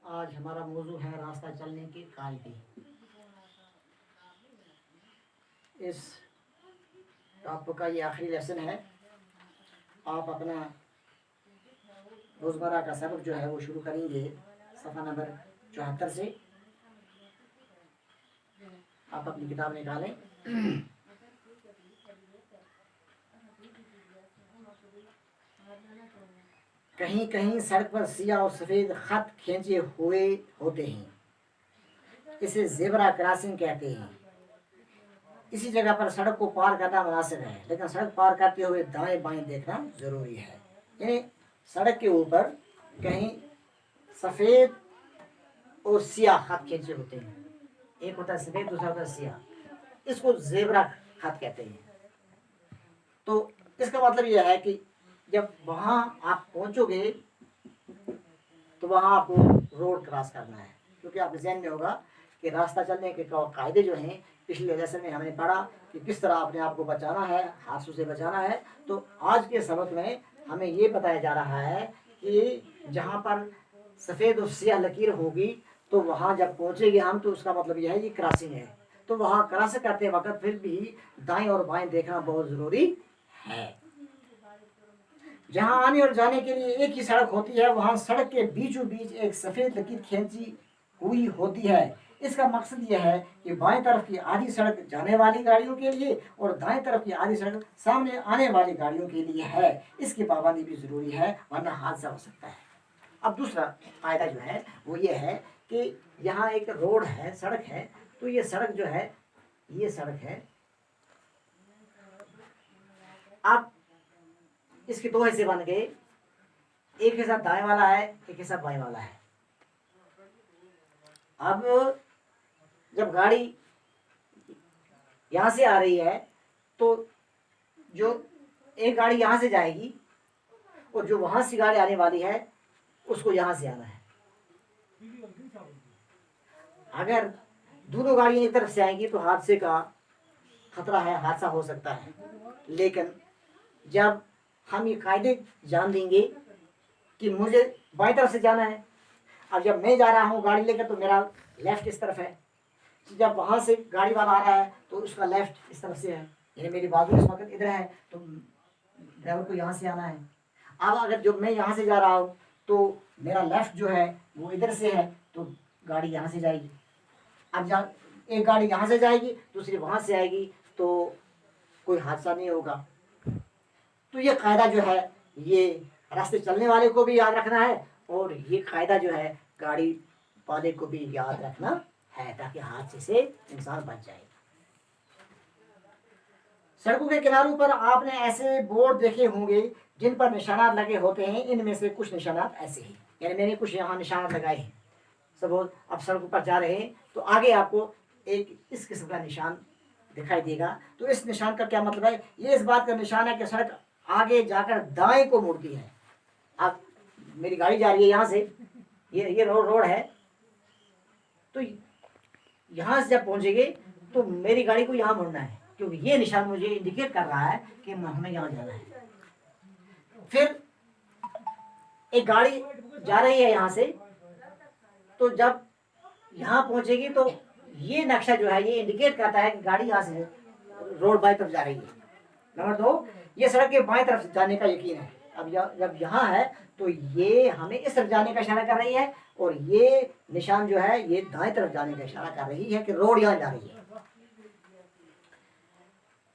आज हमारा मौजू है रास्ता चलने के कायदे। इस टॉपिक का ये आखिरी लेसन है। आप अपना रोज़मर्रा का सबक जो है वो शुरू करेंगे सफ़ा नंबर 74 से। आप अपनी किताब निकालें। कहीं कहीं सड़क पर सियाह और सफ़ेद खत खींचे हुए होते हैं, इसे ज़ेब्रा क्रॉसिंग कहते हैं। इसी जगह पर सड़क को पार करना मुनासिब है, लेकिन सड़क पार करते हुए दाएं बाएं देखना ज़रूरी है। यानी सड़क के ऊपर कहीं सफ़ेद और सियाह खत खींचे होते हैं, एक होता है सफ़ेद, दूसरा होता है सियाह। इसको ज़ेब्रा खत कहते हैं। तो इसका मतलब यह है कि जब वहाँ आप पहुँचोगे तो वहाँ आपको रोड क्रॉस करना है, क्योंकि आपके ज़हन में होगा कि रास्ता चलने के कायदे जो हैं पिछले लेसन में हमने पढ़ा कि किस तरह अपने आप को बचाना है, हादसों से बचाना है। तो आज के सबक में हमें ये बताया जा रहा है कि जहाँ पर सफ़ेद और सियाह लकीर होगी तो वहाँ जब पहुँचेंगे हम तो उसका मतलब यह है कि क्रॉसिंग है। तो वहाँ क्रॉस करते वक्त फिर भी दाएं और बाएं देखना बहुत ज़रूरी है। जहाँ आने और जाने के लिए एक ही सड़क होती है, वहाँ सड़क के बीचों बीच एक सफ़ेद लकीर खींची हुई होती है। इसका मकसद यह है कि बाएं तरफ की आधी सड़क जाने वाली गाड़ियों के लिए और दाएं तरफ की आधी सड़क सामने आने वाली गाड़ियों के लिए है। इसकी पाबंदी भी ज़रूरी है, वरना हादसा हो सकता है। अब दूसरा फायदा जो है वो ये है कि यहाँ एक रोड है, सड़क है। तो ये सड़क जो है, ये सड़क है। अब इसके दो हिस्से बन गए, एक हिस्सा दाएं वाला है, एक हिस्सा बाएं वाला है। अब जब गाड़ी यहाँ से आ रही है तो जो एक गाड़ी यहाँ से जाएगी और जो वहाँ से गाड़ी आने वाली है उसको यहाँ से आना है। अगर दोनों गाड़ियाँ एक तरफ से आएंगी तो हादसे का खतरा है, हादसा हो सकता है। लेकिन जब हम ये कायदे जान लेंगे कि मुझे बाईं तरफ से जाना है, अब जब मैं जा रहा हूँ गाड़ी लेकर तो मेरा लेफ्ट इस तरफ है, जब वहाँ से गाड़ी वाला आ रहा है तो उसका लेफ्ट इस तरफ से है, यानी मेरी बाजू इस वक्त इधर है तो ड्राइवर को यहाँ से आना है। अब अगर जो मैं यहाँ से जा रहा हूँ तो मेरा लेफ्ट जो है वो इधर से है तो गाड़ी यहाँ से जाएगी। अब जब एक गाड़ी यहाँ से जाएगी दूसरी वहाँ से आएगी तो कोई हादसा नहीं होगा। तो ये कायदा जो है ये रास्ते चलने वाले को भी याद रखना है और ये कायदा जो है गाड़ी वाले को भी याद रखना है, ताकि हादसे से इंसान बच जाए। सड़कों के किनारों पर आपने ऐसे बोर्ड देखे होंगे जिन पर निशानात लगे होते हैं। इनमें से कुछ निशानात ऐसे हैं, यानी मैंने कुछ यहाँ निशानात लगाए हैं। सब अब सड़कों पर जा रहे हैं तो आगे आपको एक इस किस्म का निशान दिखाई देगा। तो इस निशान का क्या मतलब है? ये इस बात का निशान है कि सड़क आगे जाकर दाएं को मुड़ती है। अब मेरी गाड़ी जा रही है यहाँ से, ये रोड है, तो यहाँ से जब पहुँचेंगे तो मेरी गाड़ी को यहाँ मुड़ना है, क्योंकि ये निशान मुझे इंडिकेट कर रहा है कि हमें यहाँ जाना है। फिर एक गाड़ी जा रही है यहाँ से, तो जब यहाँ पहुँचेगी तो ये नक्शा जो है ये इंडिकेट करता है कि गाड़ी यहाँ से रोड बाएं तरफ जा रही है। नंबर 2, ये सड़क के बाएं तरफ जाने का यकीन है। अब जब यहाँ है तो ये हमें इस तरफ जाने का इशारा कर रही है और ये निशान जो है ये दाएं तरफ जाने का इशारा कर रही है कि रोड यहाँ जा रही है।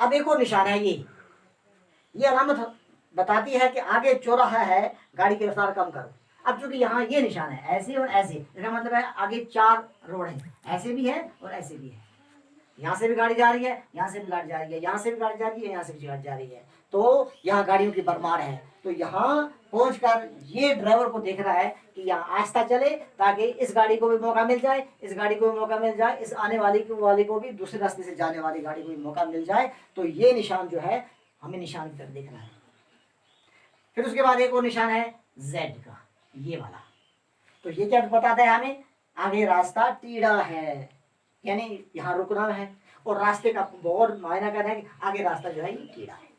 अब एक और निशान है, ये अलामत बताती है कि आगे चौराहा है, गाड़ी की रफ्तार कम करो। अब चूंकि यहाँ ये निशान है ऐसे और ऐसे, इसका मतलब है आगे 4 रोड है, ऐसे भी है और ऐसे भी है। यहाँ से भी गाड़ी जा रही है, यहाँ से भी गाड़ी जा रही है, यहाँ से भी गाड़ी जा रही है, यहाँ से भी गाड़ी जा रही है। तो यहाँ गाड़ियों की भरमार है। तो यहाँ पहुंचकर ये ड्राइवर को देख रहा है कि यहाँ आस्ता चले ताकि इस गाड़ी को भी मौका मिल जाए, इस गाड़ी को भी मौका मिल जाए, इस आने वाले को भी, दूसरे रास्ते से जाने वाली गाड़ी को भी मौका मिल जाए। तो ये निशान जो है हमें निशान की तरफ देखना है। फिर उसके बाद एक और निशान है Z का, ये वाला। तो ये क्या बताता है हमें? आगे रास्ता टीढ़ा है, यानी यहाँ रुकना है और रास्ते का बहुत मायना करना है कि आगे रास्ता जो है ये टीढ़ा है।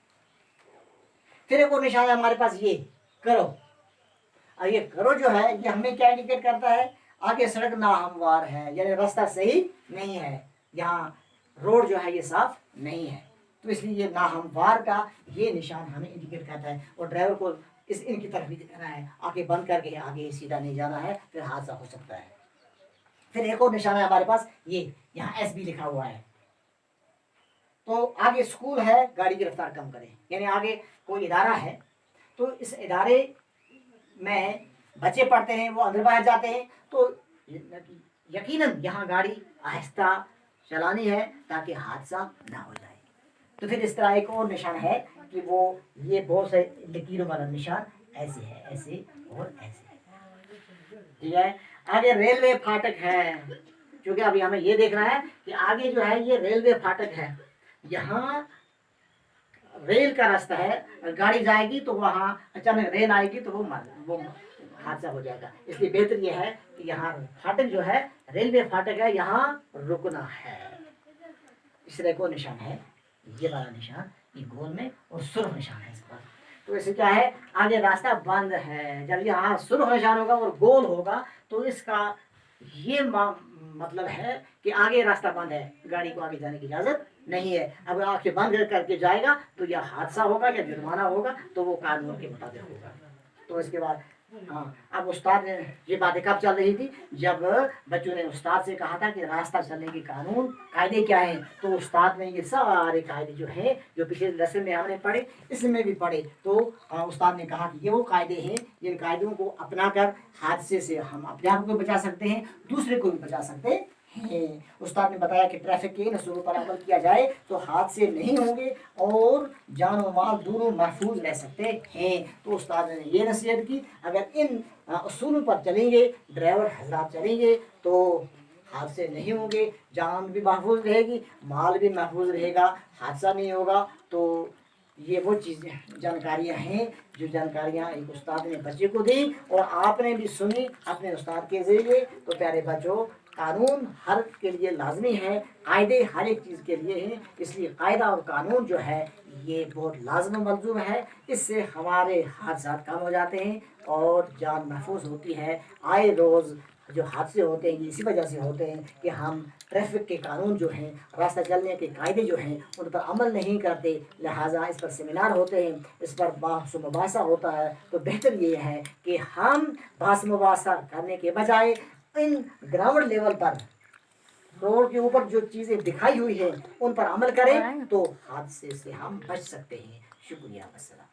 फिर एक और निशान है हमारे पास, ये करो। और ये करो जो है ये हमें क्या इंडिकेट करता है? आगे सड़क नाहमवार है, यानी रास्ता सही नहीं है, यहाँ रोड जो है ये साफ नहीं है, तो इसलिए ये नाहमवार का ये निशान हमें इंडिकेट करता है। और ड्राइवर को इनकी तरफ भी देखना है, आगे बंद करके आगे सीधा नहीं जाना है, फिर हादसा हो सकता है। फिर एक और निशान है हमारे पास, ये यहाँ एस बी लिखा हुआ है। तो आगे स्कूल है, गाड़ी की रफ्तार कम करें, यानी आगे कोई इदारा है, तो इस इदारे में बच्चे पढ़ते हैं, वो अंदर बाहर जाते हैं, तो यकीनन यहाँ गाड़ी आहिस्ता चलानी है ताकि हादसा ना हो जाए। तो फिर इस तरह एक और निशान है कि वो ये बहुत से लकीरों वाला निशान ऐसे है, ऐसे और ऐसे, ठीक है। आगे रेलवे फाटक है, क्योंकि अभी हमें ये देखना है कि आगे जो है ये रेलवे फाटक है, यहाँ रेल का रास्ता है, गाड़ी जाएगी तो वहाँ अचानक रेल आएगी तो वो हादसा हो जाएगा। इसलिए बेहतर ये है कि यहाँ फाटक जो है रेलवे फाटक है, यहाँ रुकना है। इस तरह को निशान है, ये वाला निशान ये गोल में, और सुर्ख निशान है इस पर। तो इससे क्या है, आगे रास्ता बंद है, जब यहाँ सुर्ख निशान होगा और गोल होगा तो इसका ये मतलब है कि आगे रास्ता बंद है, गाड़ी को आगे जाने की इजाजत नहीं है। अगर आंखें बंद करके जाएगा तो यह हादसा होगा या जुर्माना होगा, तो वो कानून के मुताबिक होगा। तो इसके बाद हाँ, अब उस्ताद ने ये बातें कब चल रही थी, जब बच्चों ने उस्ताद से कहा था कि रास्ता चलने के कानून कायदे क्या हैं, तो उस्ताद ने ये सारे कायदे जो हैं, जो पिछले लेसन में हमने पढ़े इसमें भी पढ़े, तो उस्ताद ने कहा कि ये वो कायदे हैं जिन कायदों को अपना कर हादसे से हम अपने आप को बचा सकते हैं, दूसरे को भी बचा सकते हैं। उस्ताद ने बताया कि ट्रैफिक के इन असूलों पर अमल किया जाए तो हादसे नहीं होंगे और जान और माल दोनों महफूज रह सकते हैं। तो उस्ताद ने ये नसीहत की, अगर इन असूलों पर चलेंगे, ड्राइवर हजरात चलेंगे, तो हादसे नहीं होंगे, जान भी महफूज रहेगी, माल भी महफूज रहेगा, हादसा नहीं होगा। तो ये वो चीज़ें जानकारियाँ हैं जो जानकारियाँ एक उस्ताद ने बच्चे को दी और आपने भी सुनी अपने उस्ताद के ज़रिए। तो प्यारे बच्चों, कानून हर के लिए लाजमी है, कायदे हर एक चीज़ के लिए हैं, इसलिए कायदा और कानून जो है ये बहुत लाजम मलजूम है। इससे हमारे हादसा कम हो जाते हैं और जान महफूज होती है। आए रोज़ जो हादसे होते हैं ये इसी वजह से होते हैं कि हम ट्रैफिक के कानून जो हैं, रास्ता चलने के कायदे जो हैं, उन पर अमल नहीं करते। लिहाजा इस पर सेमिनार होते हैं, इस पर बहस मुबासा होता है। तो बेहतर ये है कि हम बहस मुबासा करने के बजाय इन ग्राउंड लेवल पर रोड के ऊपर जो चीज़ें दिखाई हुई हैं उन पर अमल करें, तो हादसे से हम बच सकते हैं। शुक्रिया, अस्सलाम।